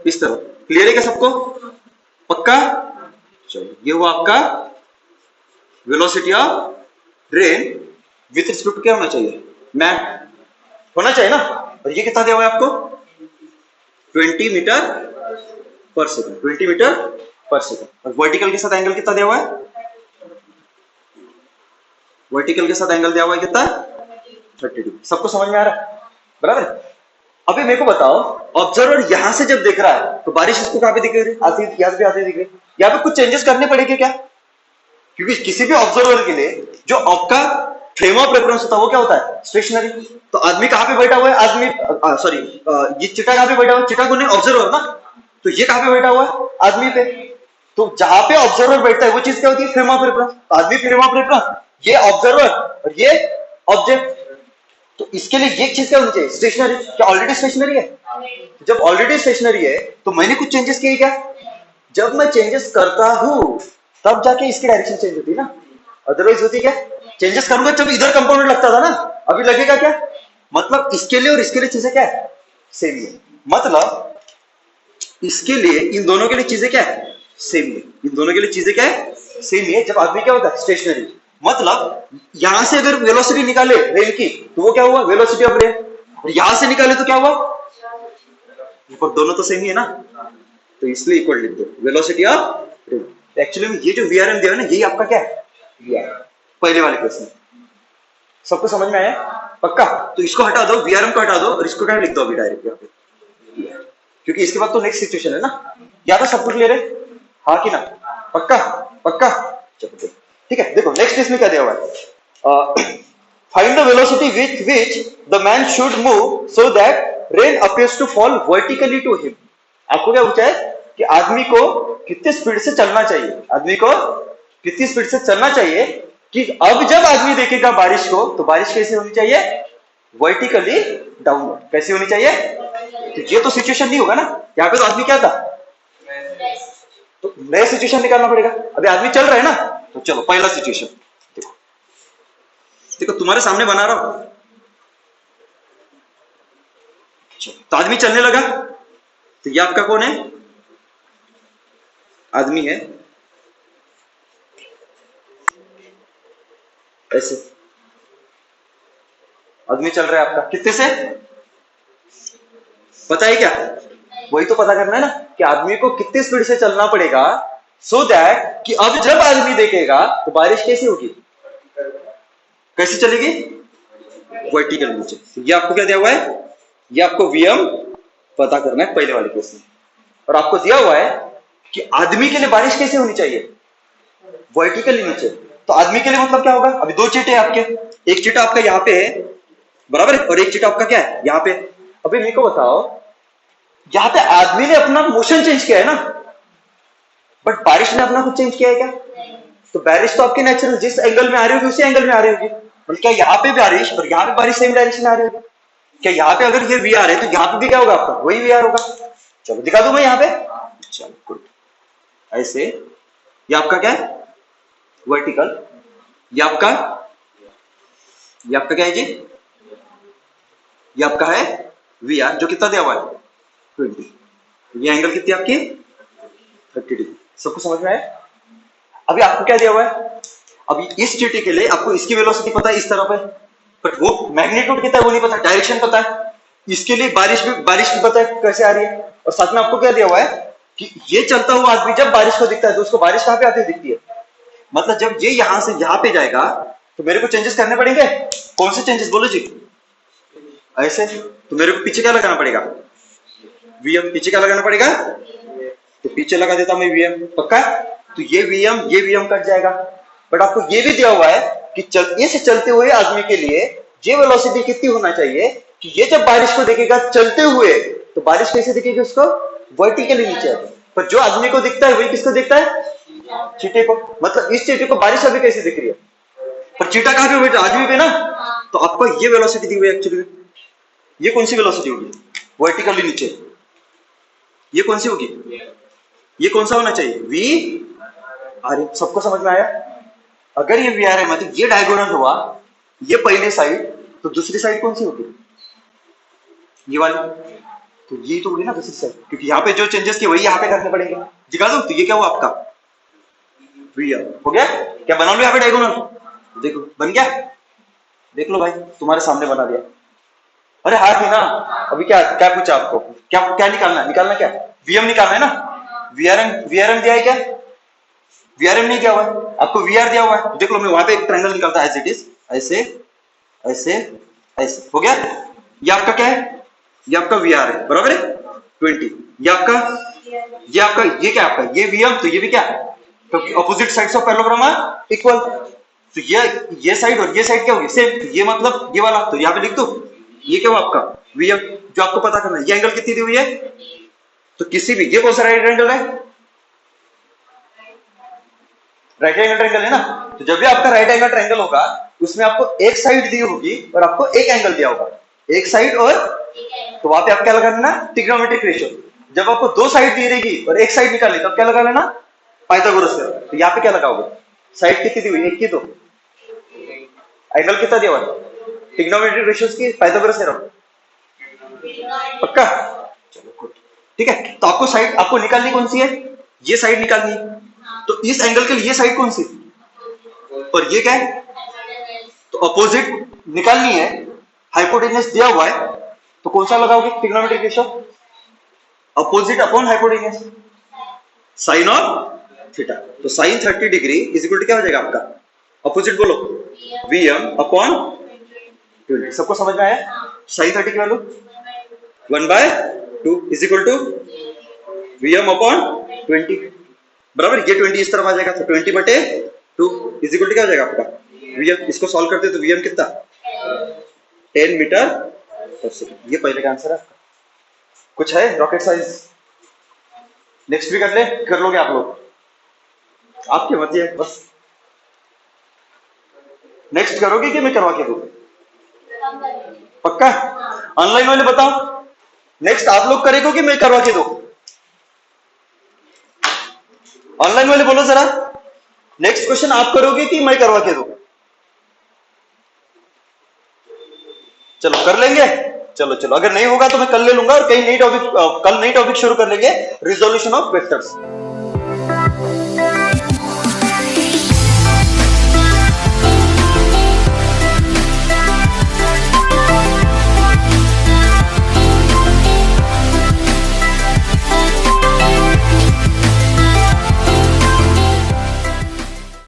इस तरह। क्लियर है क्या सबको? पक्का? चलो ये हुआ आपका velocity of rain with respect क्या होना चाहिए? मैन होना चाहिए ना। और ये कितना दिया हुआ है आपको? 20 meter per second, 20 meter per second. और वर्टिकल के साथ एंगल कितना दिया हुआ है? वर्टिकल के साथ एंगल दिया हुआ है कितना? 30 डिग्री। सबको समझ में आ रहा है? बराबर। अभी मेरे को बताओ, ऑब्जर्वर यहां से जब देख रहा है तो बारिश इसको कहां पे दिख रही है? आती यहां पे आती दिख रही है। यहाँ पे कुछ चेंजेस करने पड़ेंगे क्या? क्योंकि किसी भी ऑब्जर्वर के लिए जो आपका फ्रेम ऑफ रेफरेंस होता है वो क्या होता है? स्टेशनरी। तो आदमी कहां पे बैठा हुआ है? आदमी सॉरी ये चिटा कहां पे बैठा हुआ है? चिटा को नहीं, ऑब्जर्वर ना। तो ये कहां पे बैठा हुआ है? आदमी पे। तो जहां पे ऑब्जर्वर बैठता है वो चीज क्या होती है? Frame of reference. आदमी फ्रेम ऑफ रेफरेंस, ये ऑब्जर्वर और ये ऑब्जेक्ट। तो इसके लिए ये चीज क्या होनी चाहिए, स्टेशनरी। क्या ऑलरेडी स्टेशनरी है? जब ऑलरेडी स्टेशनरी है तो मैंने कुछ चेंजेस किए क्या? जब मैं चेंजेस करता हूं तब जाके इसकी डायरेक्शन चेंज होती है ना, अदरवाइज होती क्या? चेंजेस करूंगा जब इधर कंपोनेंट लगता था ना, अभी लगेगा क्या? मतलब इसके लिए और इसके लिए चीजें क्या है, सेम ही है। मतलब इसके लिए इन दोनों के लिए चीजें क्या है, सेम ही है। इन दोनों के लिए चीजें क्या है, सेम ही है। जब आदमी क्या होता है, स्टेशनरी। मतलब यहां से अगर वेलोसिटी निकाले रेल की तो वो क्या हुआ, वेलोसिटी ऑफ रेल। और यहां से निकाले तो क्या हुआ, दोनों तो सेम ही है ना, तो इसलिए इक्वल लिख दो वेलोसिटी ऑफ रेल। एक्चुअली में ये जो वीआरएम दिया है ना, यही आपका क्या है, वीआरएम। पहले वाले क्वेश्चन सबको समझ में आया पक्का? तो इसको हटा दो, वीआरएम को हटा दो और इसको क्या लिख दो अभी डायरेक्ट यहाँ पे, क्योंकि इसके बाद तो नेक्स्ट सिचुएशन है ना। या तो सब कुछ ले रहे, हाँ कि ना? पक्का? पक्का, चलो ठीक है। देखो नेक्स्ट इसमें क्या दिया हुआ है, find the velocity with which the man should move so that rain appears to fall vertically to him. आपको क्या पूछा है कि आदमी को कितने स्पीड से चलना चाहिए, आदमी को कितनी स्पीड से चलना चाहिए कि अब जब आदमी देखेगा बारिश को तो बारिश कैसे होनी चाहिए, वर्टिकली डाउनवर्ड। कैसी होनी चाहिए? तो ये तो सिचुएशन नहीं होगा ना, यहाँ पे तो आदमी क्या था, तो नया सिचुएशन निकालना पड़ेगा। अभी आदमी चल रहा है ना, तो चलो पहला सिचुएशन देखो, देखो तुम्हारे सामने बना रहा हूं। तो आदमी चलने लगा, तो ये आपका कौन है, आदमी है। ऐसे आदमी चल रहा है आपका, कितने से पता है क्या? वही तो पता करना है ना कि आदमी को कितने स्पीड से चलना पड़ेगा सो दैट कि अब जब आदमी देखेगा तो बारिश कैसी होगी, कैसी चलेगी, वर्टिकल नीचे। ये आपको क्या दिया हुआ है, ये आपको वीएम पता करना है पहले वाले क्वेश्चन। और आपको दिया हुआ है कि आदमी के लिए बारिश कैसे होनी चाहिए, वर्टिकली नीचे। तो आदमी के लिए मतलब क्या होगा, अभी दो चीटे आपके, एक चीटा आपका यहाँ पे है बराबर है, और एक चीटा आपका क्या है यहाँ पे। अभी मेरे को बताओ, यहाँ पे आदमी ने अपना मोशन चेंज किया है ना, बट बारिश ने अपना कुछ चेंज किया है क्या? तो बारिश तो आपके नेचुरल जिस एंगल में आ रही होगी उसी एंगल में आ रही होगी। मतलब क्या यहाँ पे बारिश और यहाँ पे बारिश सेम डायरेक्शन में आ रही होगी? क्या यहाँ पे अगर ये वी आर है तो यहाँ पे भी क्या होगा आपका, वही वी आर होगा। चलो दिखा दूं मैं यहाँ पे, चलो गुड। ऐसे ये आपका क्या है, वर्टिकल। ये आपका क्या है जी, ये आपका है वी आर, जो कितना दिया हुआ है 20। ये एंगल कितनी आपकी 30 डिग्री। सबको समझ में आया? अभी आपको क्या दिया हुआ है, अभी इस चीटी के लिए आपको इसकी वेलोसिटी पता है इस तरफ है, बट वो मैग्नीट्यूड कितना है वो नहीं पता, डायरेक्शन पता है। इसके लिए बारिश भी पता है कैसे आ रही है। और साथ में आपको क्या दिया हुआ है कि ये चलता हुआ आदमी जब बारिश को दिखता है तो उसको बारिश कहां पे आती दिखती है। मतलब जब ये यहां से यहां पे जाएगा तो मेरे को चेंजेस करने पड़ेंगे। कौन से चेंजेस बोलो जी? ऐसे तो मेरे को पीछे क्या लगाना पड़ेगा, वीएम। पीछे क्या लगाना पड़ेगा, तो पीछे लगा देता मैं वीएम, पक्का। तो ये वीएम कट जाएगा। बट आपको ये भी दिया हुआ है कि इस चलते हुए आदमी के लिए ये वेलोसिटी कितनी होना चाहिए कि ये जब बारिश को देखेगा चलते हुए तो बारिश कैसे दिखेगी उसको, वर्टिकली नीचे। पर जो आदमी को दिखता है वही किसको दिखता है, चीटे को। मतलब इस चीटे को बारिश अभी कैसे दिख रही है, पर चीटा कहां पे बैठा, आदमी पे ना। तो आपको ये वेलोसिटी दी हुई है एक्चुअली। ये कौन सी वेलोसिटी होगी, वर्टिकली नीचे। ये कौन सी होगी, ये कौन सा होना चाहिए, वी आर। सबको समझ में आया? अगर ये वी आर है मतलब ये डायगोनल हुआ, ये पहले साइड, तो दूसरी साइड कौन सी होगी, ये वाली। तो ये तो होगी ना दूसरी साइड, क्योंकि यहाँ पे जो चेंजेस किए वही यहाँ पे करने पड़ेंगे। दिखा दो, तो ये क्या हुआ आपका वी आर हो गया। क्या बना लो यहाँ पे डायगोनल, देखो बन गया। देख लो भाई, तुम्हारे सामने बना दिया। अरे हाँ थी ना। अभी क्या क्या पूछा आपको, क्या क्या निकालना क्या, वीएम निकालना है ना। वीआरएम दिया है क्या, वीआरएम नहीं दिया हुआ है आपको, वीआर दिया हुआ है। देख लो मैं वहां पे एक ट्रायंगल निकालता है एज इट इज, ऐसे ऐसे ऐसे हो गया। ये आपका क्या है, ये आपका वीआर है बराबर है 20। ये आपका ये क्या आपका, ये वीएम, तो ये भी क्या, क्योंकि opposite sides of parallelogram are equal. तो ये साइड और ये साइड क्या होगी सेम, तो ये मतलब ये वाला, तो यहाँ पे लिख दो। ये क्या हुआ आपका वीएम, जो आपको पता करना है। ये एंगल कितनी दी हुई है, तो किसी भी, ये कौन सा राइट एंगल है, राइट एंगल ट्रायंगल है ना। तो जब भी आपका राइट एंगल ट्रायंगल होगा उसमें आपको एक साइड दी होगी और आपको एक एंगल दिया होगा, एक साइड और, तो वहां पे आप क्या लगाना, ट्रिग्नोमेट्रिक रेशियो। जब आपको दो साइड दी रहेगी और एक साइड निकाली तब क्या लगा लेना, पाइथागोरस थ्योरम। तो यहाँ पे क्या लगाओगे, साइड कितनी दी हुई, एक की, दो, एंगल कितना दिया हुआ है, ट्रिग्नोमेट्रिक रेशियोज की पाइथागोरस थ्योरम, पक्का। चलो गुड, ठीक है। तो आपको साइड आपको निकालनी कौन सी है, ये साइड निकालनी है। तो इस एंगल के लिए ये साइड कौन सी, और ये क्या है, तो अपोजिट निकालनी है, हाइपोटेन्यूस दिया हुआ है, तो कौन सा लगाओगे trigonometric ratio, opposite upon hypotenuse, sine of theta. तो sine 30 degree is equal to क्या हो जाएगा आपका, अपोजिट बोलो, Vm अपॉन 20। सबको समझ में आया, साइन 30 की value 1/2 is equal to Vm upon 20, बराबर। ये 20 इस तरफ आ जाएगा तो 20/2 इज इक्वल टू क्या हो जाएगा आपका Vm। इसको सॉल्व करते तो Vm कितना, 10 मीटर पर सेकंड। ये पहले का आंसर है आपका। कुछ है रॉकेट साइंस, नेक्स्ट भी कर ले, कर लोगे आप लोग, आपकी मर्जी है बस। नेक्स्ट करोगे कि मैं करवा के दूं, पक्का। ऑनलाइन वाले बताओ, नेक्स्ट आप लोग करेगो कि मैं करवा के दूं, ऑनलाइन वाले बोलो जरा, नेक्स्ट क्वेश्चन आप करोगे कि मैं करवा के दूं। चलो कर लेंगे, चलो चलो, अगर नहीं होगा तो मैं कल ले लूंगा और कहीं नई टॉपिक, कल नई टॉपिक शुरू कर लेंगे, रिजोल्यूशन ऑफ वेक्टर्स।